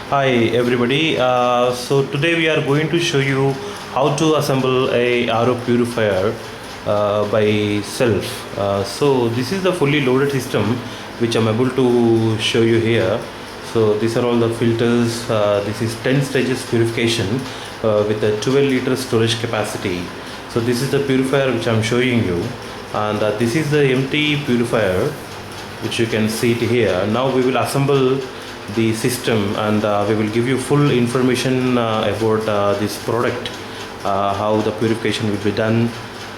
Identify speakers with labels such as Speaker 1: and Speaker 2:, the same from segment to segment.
Speaker 1: Hi everybody. So today we are going to show you how to assemble a RO purifier by self. So this is the fully loaded system which I'm able to show you here. So these are all the filters. This is 10 stages purification with a 12 liter storage capacity. So this is the purifier which I'm showing you, and this is the empty purifier which you can see it here. Now we will assemble the system, and we will give you full information about this product, how the purification will be done,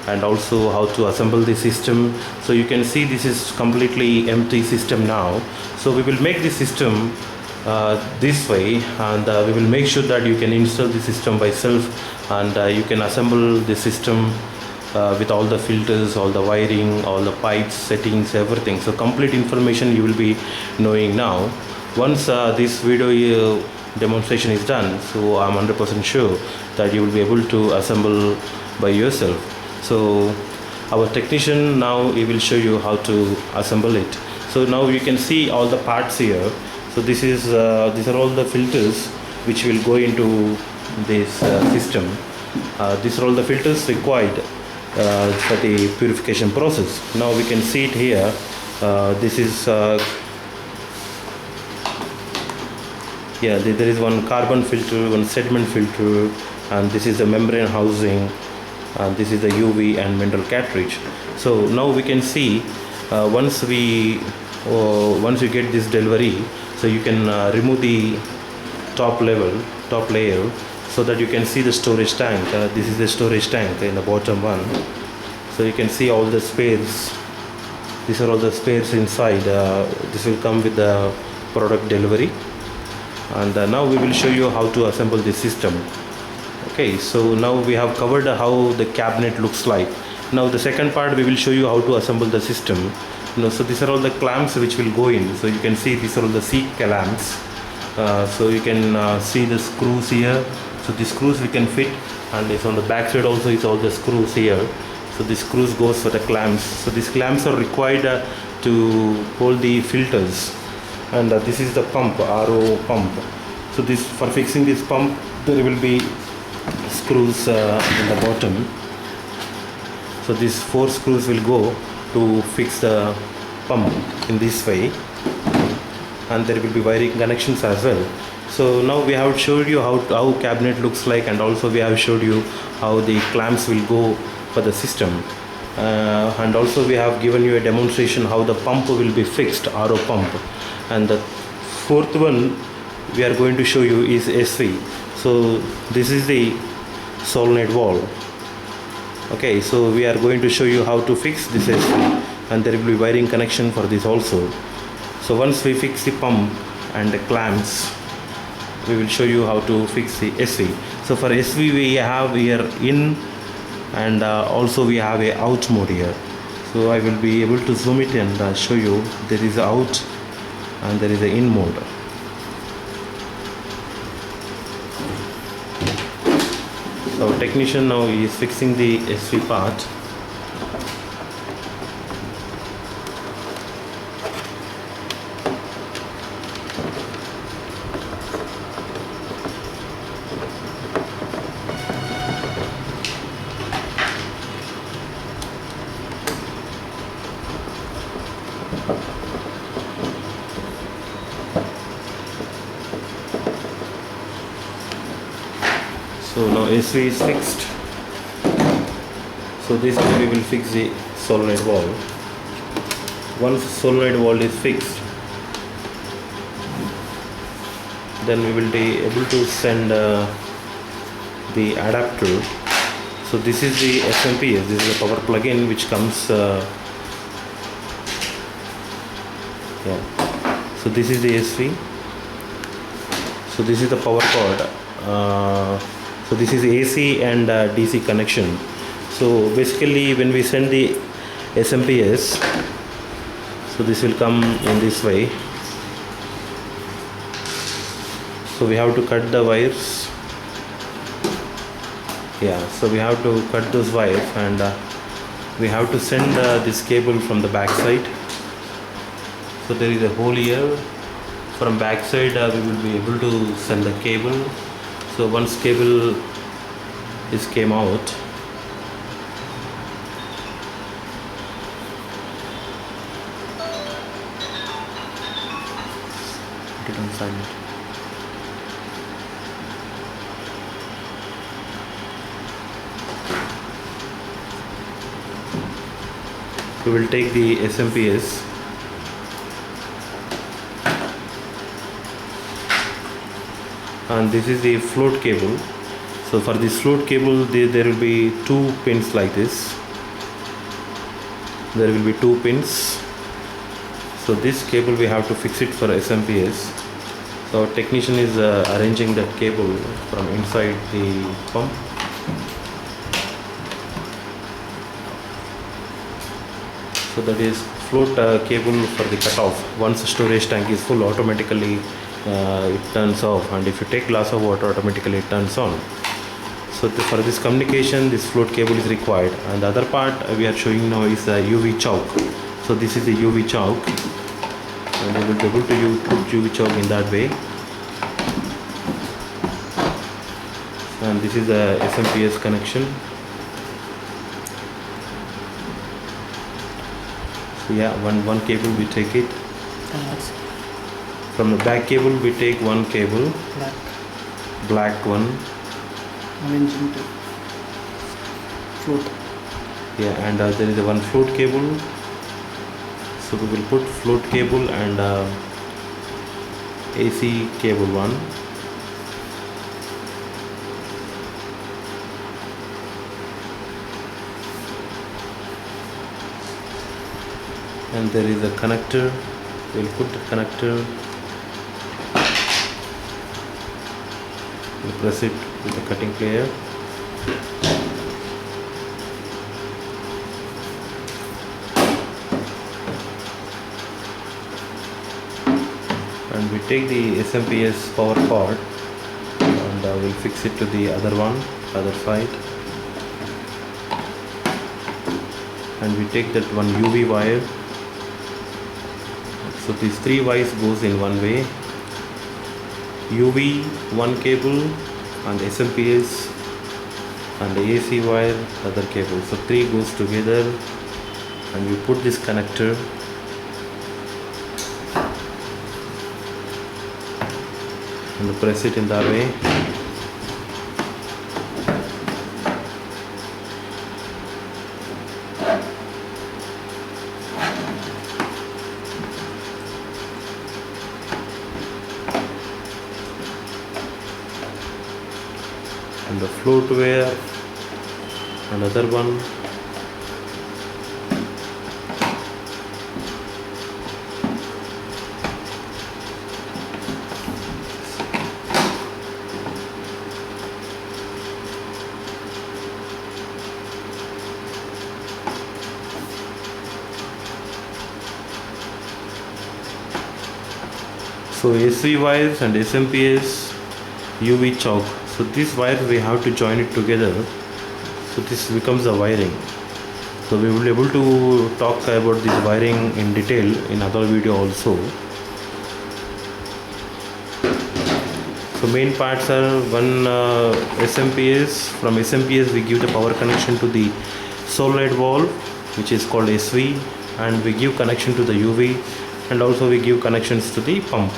Speaker 1: and also how to assemble the system. So you can see this is completely empty system now. So we will make the system this way, and we will make sure that you can install the system by self, and you can assemble the system with all the filters, all the wiring, all the pipes, settings, everything. So complete information you will be knowing now. Once this video demonstration is done, so I'm 100% sure that you will be able to assemble by yourself. So our technician now he will show you how to assemble it. So now you can see all the parts here. So this is these are all the filters which will go into this system. These are all the filters required for the purification process. Now we can see it here. This is there is one carbon filter, one sediment filter, and this is the membrane housing, and this is the UV and mineral cartridge. So now we can see once you get this delivery, so you can remove the top layer, so that you can see the storage tank. This is the storage tank in the bottom one. So you can see all the spares. These are all the spares inside. This will come with the product delivery. And now we will show you how to assemble the system. Okay, so now we have covered how the cabinet looks like. Now the second part, we will show you how to assemble the system. So these are all the clamps which will go in. So you can see these are all the seat clamps. So you can see the screws here. So the screws we can fit, and it's on the back side also. It's all the screws here. So the screws goes for the clamps. So these clamps are required to hold the filters. And this is the pump, RO pump. So this, for fixing this pump, there will be screws in the bottom. So these 4 screws will go to fix the pump in this way, and there will be wiring connections as well. So now we have showed you how cabinet looks like, and also we have showed you how the clamps will go for the system. And also we have given you a demonstration how the pump will be fixed, RO pump. And the fourth one we are going to show you is SV. So this is the solenoid valve. Okay, so we are going to show you how to fix this SV, and there will be wiring connection for this also. So once we fix the pump and the clamps, we will show you how to fix the SV. So for SV we have here in, and also we have a out mode here. So I will be able to zoom it and show you. There is out and there is a in mode. So our technician now is fixing the SV part. So now SV is fixed. So this way we will fix the solenoid valve. Once solenoid valve is fixed, then we will be able to send the adapter. So this is the SMPS. This is a power plug-in which comes. So this is the SV. So this is the power cord. So this is AC and DC connection. So basically when we send the SMPS, so this will come in this way. So we have to cut the wires. So we have to cut those wires, and we have to send this cable from the back side. So there is a hole here from back side we will be able to send the cable. So once cable is came out, put it on silent. We will take the SMPS and this is the float cable. So for this float cable there will be two pins like this. There will be two pins. So this cable we have to fix it for SMPS. So our technician is arranging that cable from inside the pump. So that is float cable for the cutoff. Once the storage tank is full, automatically it turns off, and if you take glass of water, automatically it turns on. So for this communication, this float cable is required. And the other part we are showing now is the UV choke. So this is the UV choke, and you will be able to put UV choke in that way. And this is the SMPS connection. So yeah, one cable we take it. From the back cable we take one cable. Black one.
Speaker 2: Arranging to float.
Speaker 1: Yeah, and there is a one float cable. So we will put float cable and AC cable one. And there is a connector. We'll put the connector. We'll press it with the cutting plier. And we take the SMPS power cord and we'll fix it to the other side. And we take that one UV wire. So these three wires goes in one way. UV one cable and SMPS and the AC wire other cable. So three goes together, and we put this connector and press it in that way. And the float wire, another one. So SV wires and SMPS UV choke. So this wire we have to join it together. So this becomes the wiring. So we will be able to talk about this wiring in detail in other video also. So main parts are one SMPS. From SMPS we give the power connection to the solenoid valve, which is called SV, and we give connection to the UV, and also we give connections to the pump.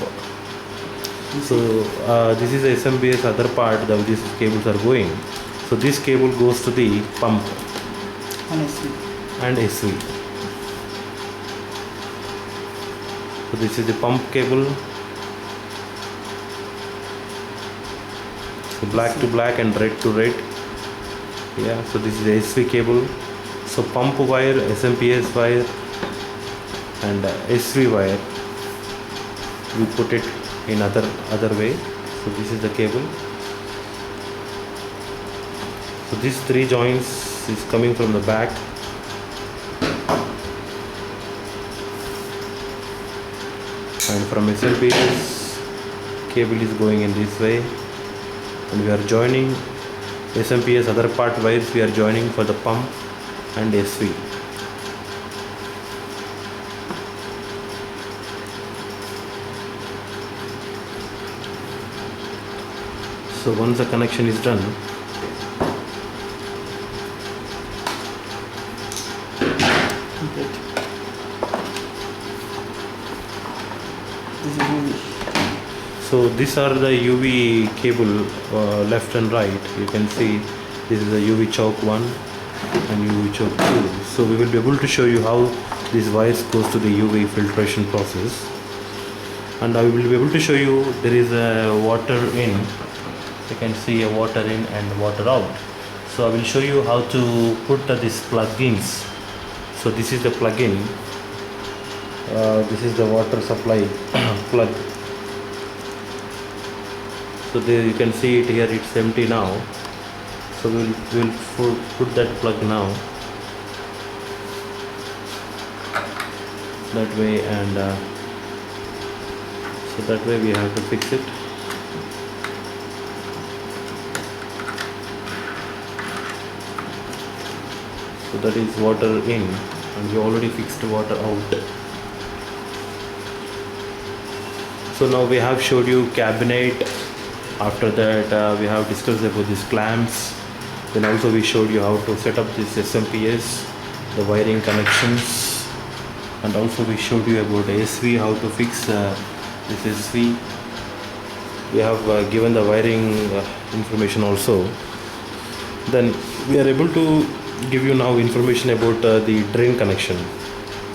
Speaker 1: So this is the SMPS other part that these cables are going. So this cable goes to the pump and SV. So this is the pump cable. So black to black and red to red. Yeah, so this is the SV cable. So pump wire, SMPS wire and SV wire, we put it in other way. So this is the cable. So these three joints is coming from the back. And from SMPS, cable is going in this way, and we are joining SMPS other part wires we are joining for the pump and SV. So once the connection is done,
Speaker 2: Complete. This is UV.
Speaker 1: so these are the UV cable left and right. You can see this is the UV choke 1 and UV choke 2. So we will be able to show you how these wires goes to the UV filtration process. And I will be able to show you there is a water in. You can see a water in and water out. So I will show you how to put these plugins. So this is the plug-in. This is the water supply plug. So there you can see it here, it's empty now. So we'll put that plug now that way, and so that way we have to fix it. So that is water in, and we already fixed water out. So now we have showed you cabinet. After that we have discussed about these clamps. Then also we showed you how to set up this SMPS, the wiring connections, and also we showed you about SV, how to fix this SV. We have given the wiring information also. Then we are able to give you now information about the drain connection.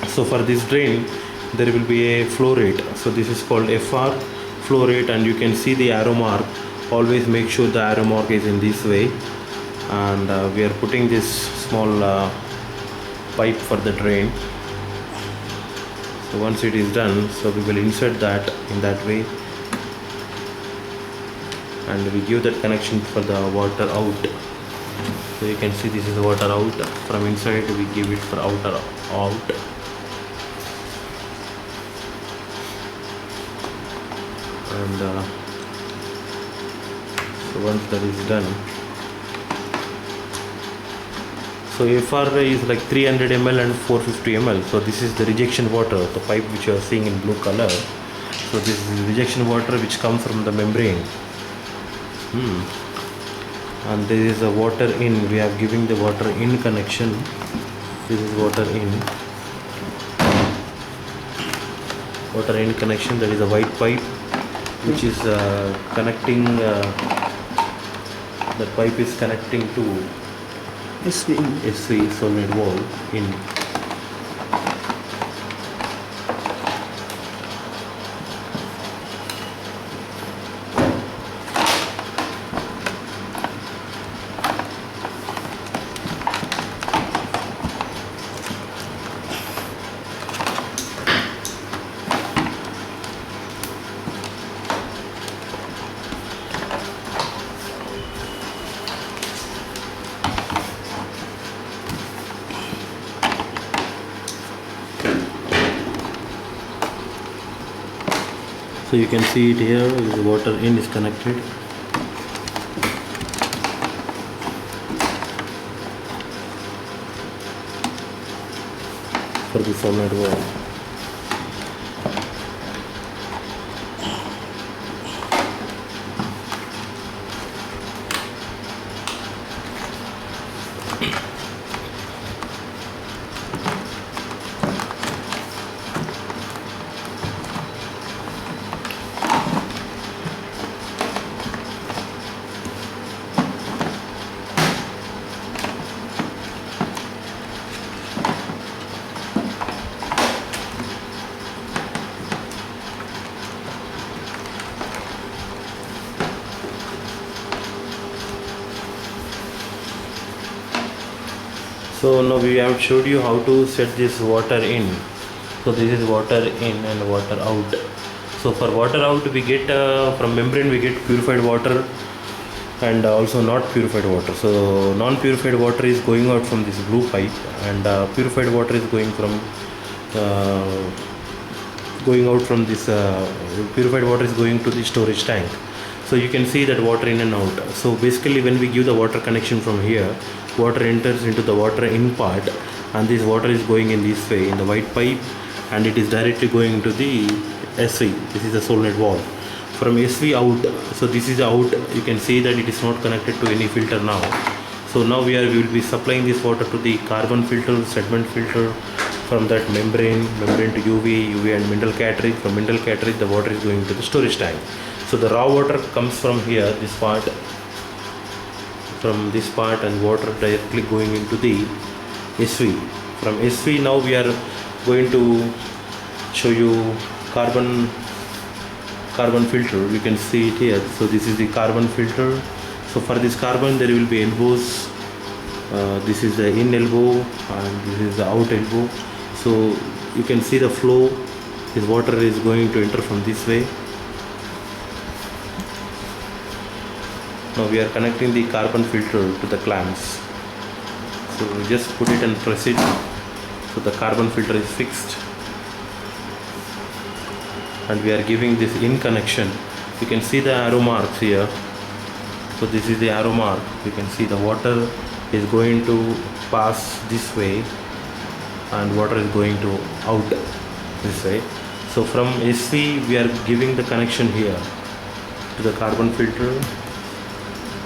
Speaker 1: So for this drain there will be a flow rate. So this is called FR flow rate, and you can see the arrow mark. Always make sure the arrow mark is in this way, and we are putting this small pipe for the drain. So once it is done, so we will insert that in that way, and we give that connection for the water out. So you can see this is the water out. From inside we give it for outer out. And so once that is done, so FR is like 300 ml and 450 ml. So this is the rejection water, the pipe which you are seeing in blue color. So this is rejection water which comes from the membrane. And there is a water in. We are giving the water in connection. This is water in. Water in connection. That is a white pipe which is connecting. The pipe is connecting to
Speaker 2: SV.
Speaker 1: SV solenoid valve in. So you can see it here, the water in is connected. For the solenoid valve. So now we have showed you how to set this water in. So this is water in and water out. So for water out we get from membrane we get purified water and also not purified water. So non-purified water is going out from this blue pipe, and purified water is going out from this purified water is going to the storage tank. So you can see that water in and out. So basically when we give the water connection from here, water enters into the water in part, and this water is going in this way in the white pipe, and it is directly going to the SV. This is the solenoid valve. from SV out. So this is the out. You can see that it is not connected to any filter now. So now we will be supplying this water to the carbon filter, sediment filter, from that membrane to UV and mineral cartridge. From mineral cartridge the water is going to the storage tank. So the raw water comes from here, this part, from this part, and water directly going into the SV. From SV now we are going to show you carbon filter. You can see it here. So this is the carbon filter. So for this carbon there will be elbows. This is the in elbow and this is the out elbow. So you can see the flow. This water is going to enter from this way. Now we are connecting the carbon filter to the clamps. So we just put it and press it. So the carbon filter is fixed. And we are giving this in connection. You can see the arrow marks here. So this is the arrow mark. You can see the water is going to pass this way and water is going to out this way. So from SV we are giving the connection here to the carbon filter.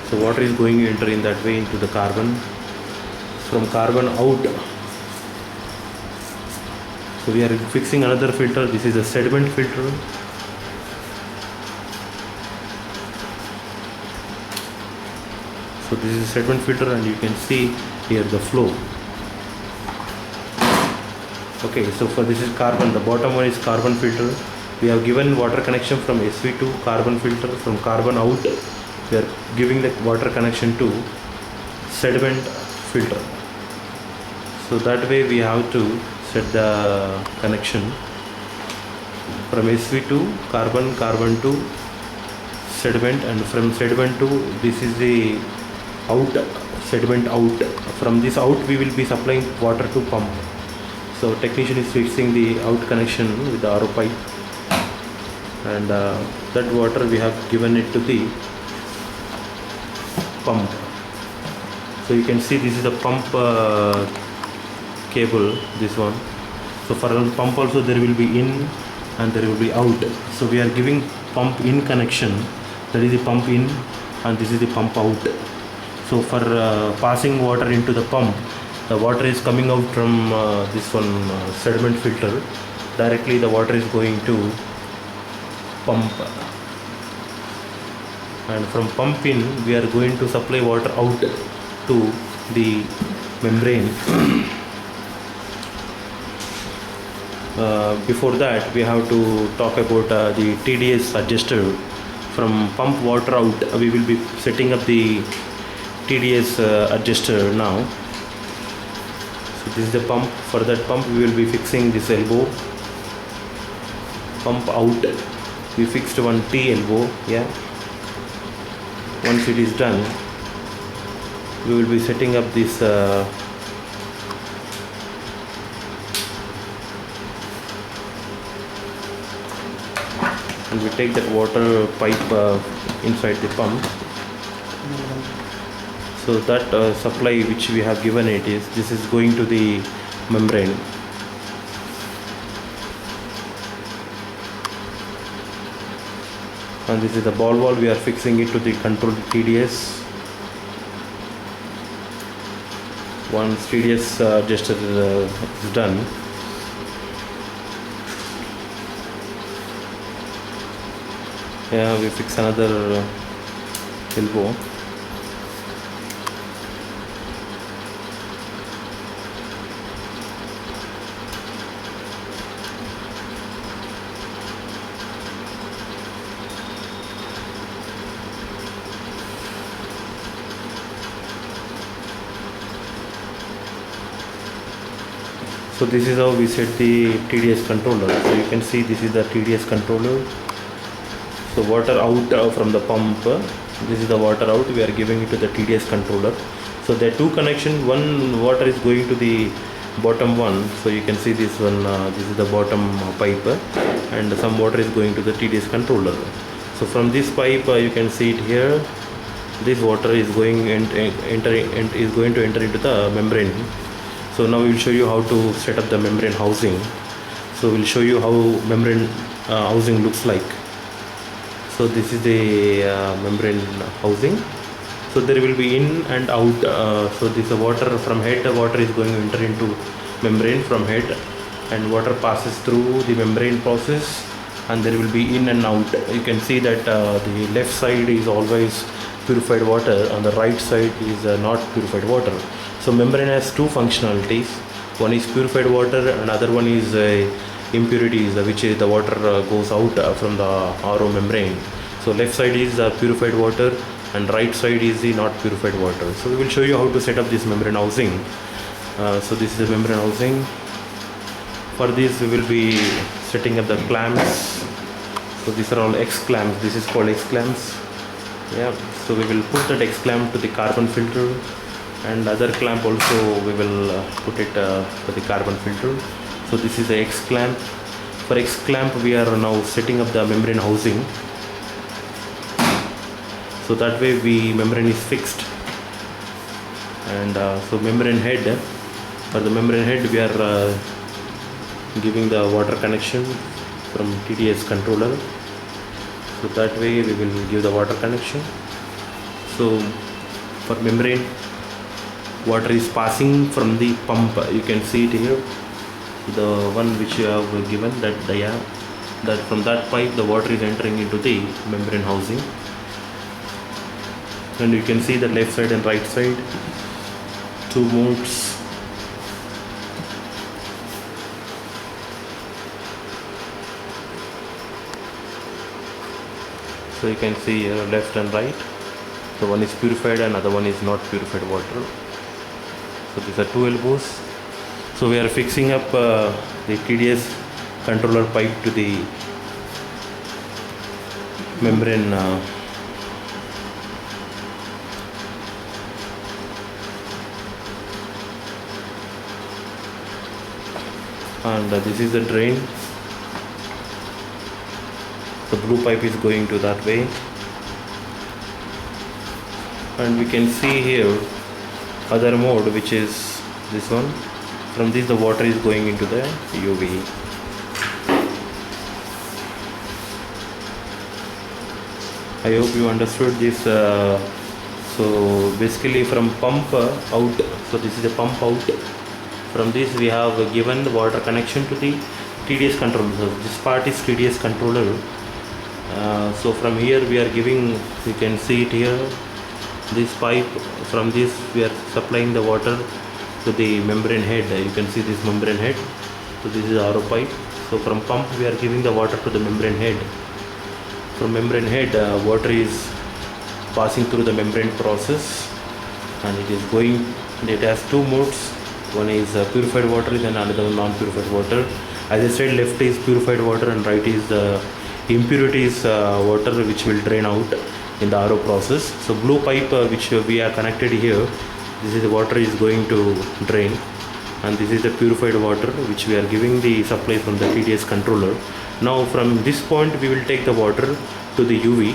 Speaker 1: So water is going to enter in that way into the carbon. From carbon out, so we are fixing another filter. This is a sediment filter. So this is a sediment filter and you can see here the flow. Okay, so for this is carbon, the bottom one is carbon filter. We have given water connection from SV to carbon filter. From carbon out we are giving the water connection to sediment filter. So that way we have to set the connection from SV to carbon, carbon to sediment, and from sediment to this is the out, sediment out. From this out we will be supplying water to pump. So technician is fixing the out connection with the RO pipe, and that water we have given it to the pump. So you can see this is the pump cable, this one. So for the pump also there will be in and there will be out. So we are giving pump in connection, that is the pump in, and this is the pump out. So for passing water into the pump, the water is coming out from this one sediment filter. Directly the water is going to pump, and from pump in we are going to supply water out to the membrane. Before that we have to talk about the TDS adjuster. From pump water out we will be setting up the TDS adjuster now. So this is the pump. For that pump we will be fixing this elbow. Pump out, we fixed one T elbow. Yeah, once it is done we will be setting up this and we take that water pipe inside the pump. So that supply which we have given it is, this is going to the membrane. And this is the ball valve, we are fixing it to the control TDS. Once TDS adjuster is done, yeah, we fix another elbow. So this is how we set the TDS controller. So you can see this is the TDS controller. So water out from the pump, this is the water out, we are giving it to the TDS controller. So there are two connections, one water is going to the bottom one. So you can see this one, this is the bottom pipe, and some water is going to the TDS controller. So from this pipe you can see it here, this water is going and is going to enter into the membrane. So now we will show you how to set up the membrane housing. So we'll show you how membrane housing looks like. So this is the membrane housing. So there will be in and out. So this water from head, water is going to enter into membrane from head, and water passes through the membrane process, and there will be in and out. You can see that the left side is always purified water, on the right side is not purified water. So membrane has two functionalities. One is purified water, and other one is impurities, which is the water goes out from the RO membrane. So left side is purified water, and right side is the not purified water. So we will show you how to set up this membrane housing. So this is the membrane housing. For this we will be setting up the clamps. So these are all X clamps. This is called X clamps. Yeah. So we will put that X clamp to the carbon filter, and other clamp also we will put it for the carbon filter. So this is the X clamp. For X clamp we are now setting up the membrane housing. So that way membrane is fixed. And so membrane head, for the membrane head we are giving the water connection from TDS controller. So that way we will give the water connection. So for membrane, water is passing from the pump. You can see it here, the one which you have given, that dia, that from that pipe the water is entering into the membrane housing. And you can see the left side and right side, two modes. So you can see here left and right. So one is purified and other one is not purified water. So these are two elbows. So we are fixing up the TDS controller pipe to the membrane and this is the drain. The blue pipe is going to that way, and we can see here other mode, which is this one. From this the water is going into the UV. I hope you understood this. So basically from pump out, so this is the pump out. From this we have given the water connection to the TDS controller. So this part is TDS controller. So from here we are giving, you can see it here, this pipe. From this we are supplying the water to the membrane head. You can see this membrane head. So this is RO pipe. So from pump we are giving the water to the membrane head. From membrane head water is passing through the membrane process, and it is going, it has two modes. One is purified water and another non-purified water. As I said, left is purified water and right is the impurities water, which will drain out in the RO process. So blue pipe which we are connected here, this is the water is going to drain, and this is the purified water which we are giving the supply from the TDS controller. Now from this point we will take the water to the UV.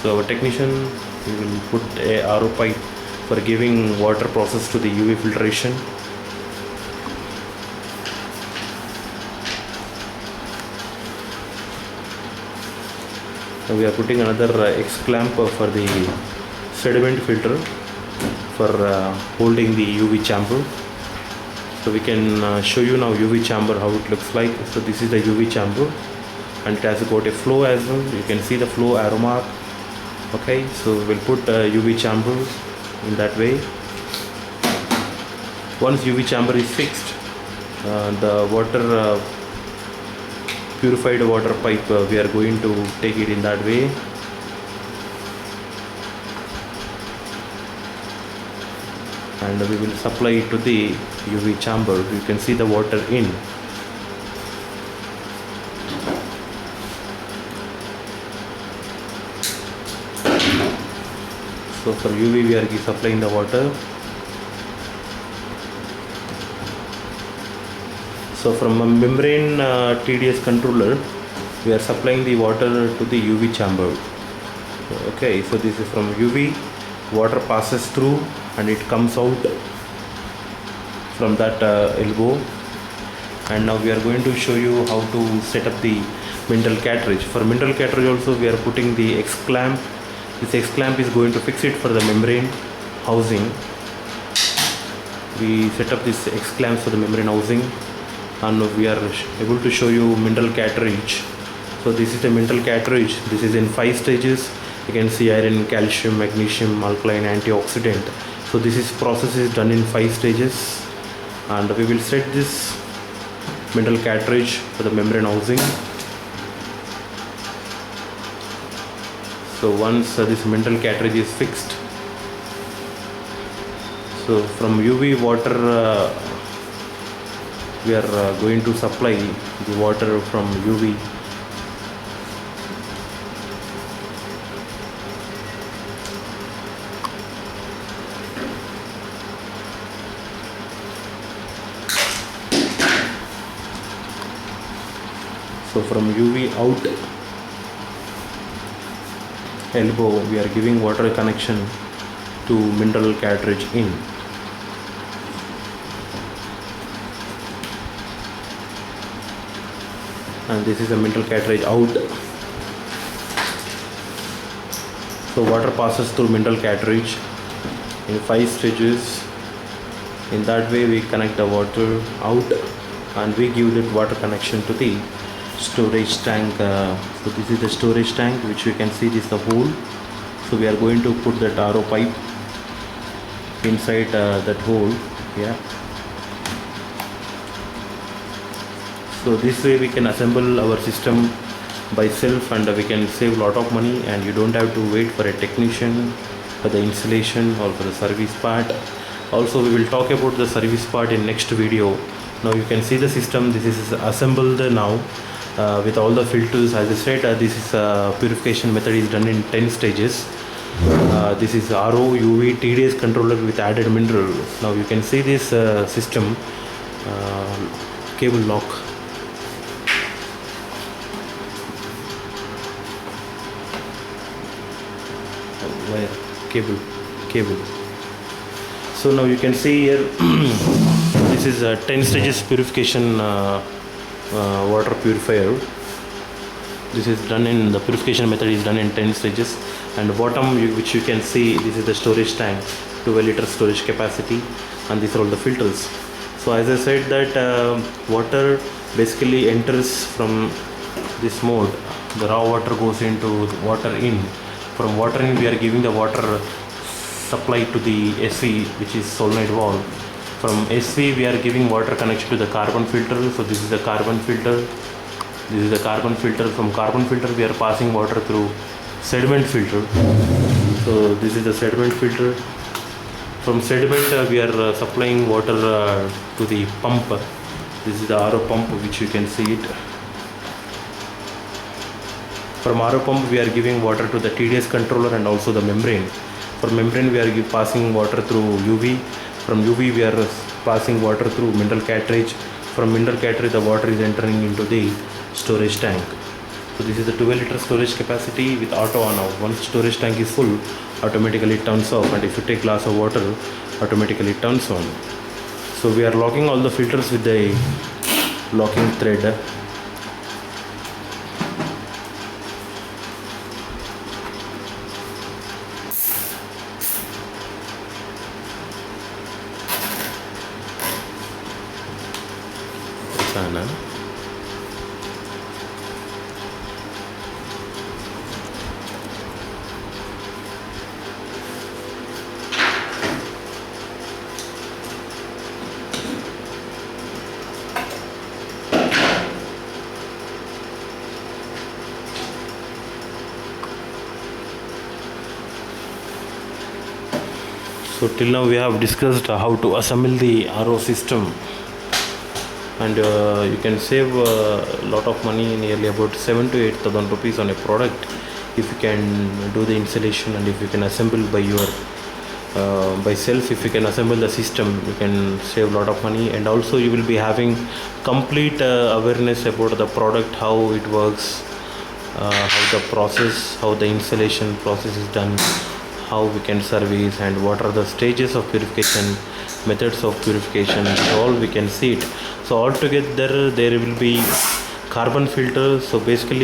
Speaker 1: So our technician will put a RO pipe for giving water process to the UV filtration. Now we are putting another X clamp for the sediment filter for holding the UV chamber. So we can show you now UV chamber, how it looks like. So this is the UV chamber, and it has got a flow as well. You can see the flow arrow mark. Okay, so we'll put UV chamber in that way. Once UV chamber is fixed, the water purified water pipe we are going to take it in that way. And we will supply it to the UV chamber. You can see the water in. So for UV we are supplying the water. So from a membrane TDS controller we are supplying the water to the UV chamber. Okay, so this is from UV, water passes through and it comes out from that elbow. And now we are going to show you how to set up the mineral cartridge. For mineral cartridge also we are putting the X clamp. This X clamp is going to fix it for the membrane housing. We set up this X clamps for the membrane housing, and we are able to show you mineral cartridge. So this is the mineral cartridge. This is in 5 stages. You can see iron, calcium, magnesium, alkaline, antioxidant. So this process is done in 5 stages, and we will set this mineral cartridge for the membrane housing. So once this mineral cartridge is fixed, so from UV water we are going to supply the water from UV. So from UV out elbow we are giving water connection to mineral cartridge in. And this is a mineral cartridge out. So water passes through mineral cartridge in 5 stages. In that way we connect the water out, and we give that water connection to the storage tank. So this is the storage tank, which you can see this is the hole. So we are going to put that RO pipe inside that hole. Yeah. So this way we can assemble our system by self, and we can save lot of money, and you don't have to wait for a technician for the installation or for the service part. Also we will talk about the service part in next video. Now you can see the system. This is assembled now with all the filters. As I said, this is purification method is done in 10 stages. This is RO, UV, TDS controller with added mineral. Now you can see this system cable lock. Wire cable. So now you can see here this is a 10 stages purification water purifier. This is done in the purification method is done in 10 stages. And bottom which you can see, this is the storage tank, 12-liter storage capacity, and these are all the filters. So as I said that water basically enters from this mode. The raw water goes into the water in. From water in we are giving the water supply to the SV, which is solenoid valve. From SV we are giving water connection to the carbon filter. So this is the carbon filter. This is the carbon filter. From carbon filter we are passing water through sediment filter. So this is the sediment filter. From sediment we are supplying water to the pump. This is the RO pump, which you can see it. From RO pump we are giving water to the TDS controller and also the membrane. For membrane we are passing water through UV. From UV we are passing water through mineral cartridge. From mineral cartridge the water is entering into the storage tank. So this is the 12-liter storage capacity with auto on off. Once storage tank is full, automatically it turns off, and if you take glass of water, automatically it turns on. So we are locking all the filters with the locking thread. Sana. So till now we have discussed how to assemble the RO system, and you can save a lot of money, nearly about 7 to 8,000 rupees on a product, if you can do the installation, and if you can assemble by your by self. If you can assemble the system, you can save a lot of money, and also you will be having complete awareness about the product, how it works, how the process, how the installation process is done, how we can service, and what are the stages of purification, methods of purification, all we can see it. So altogether there will be carbon filter. So basically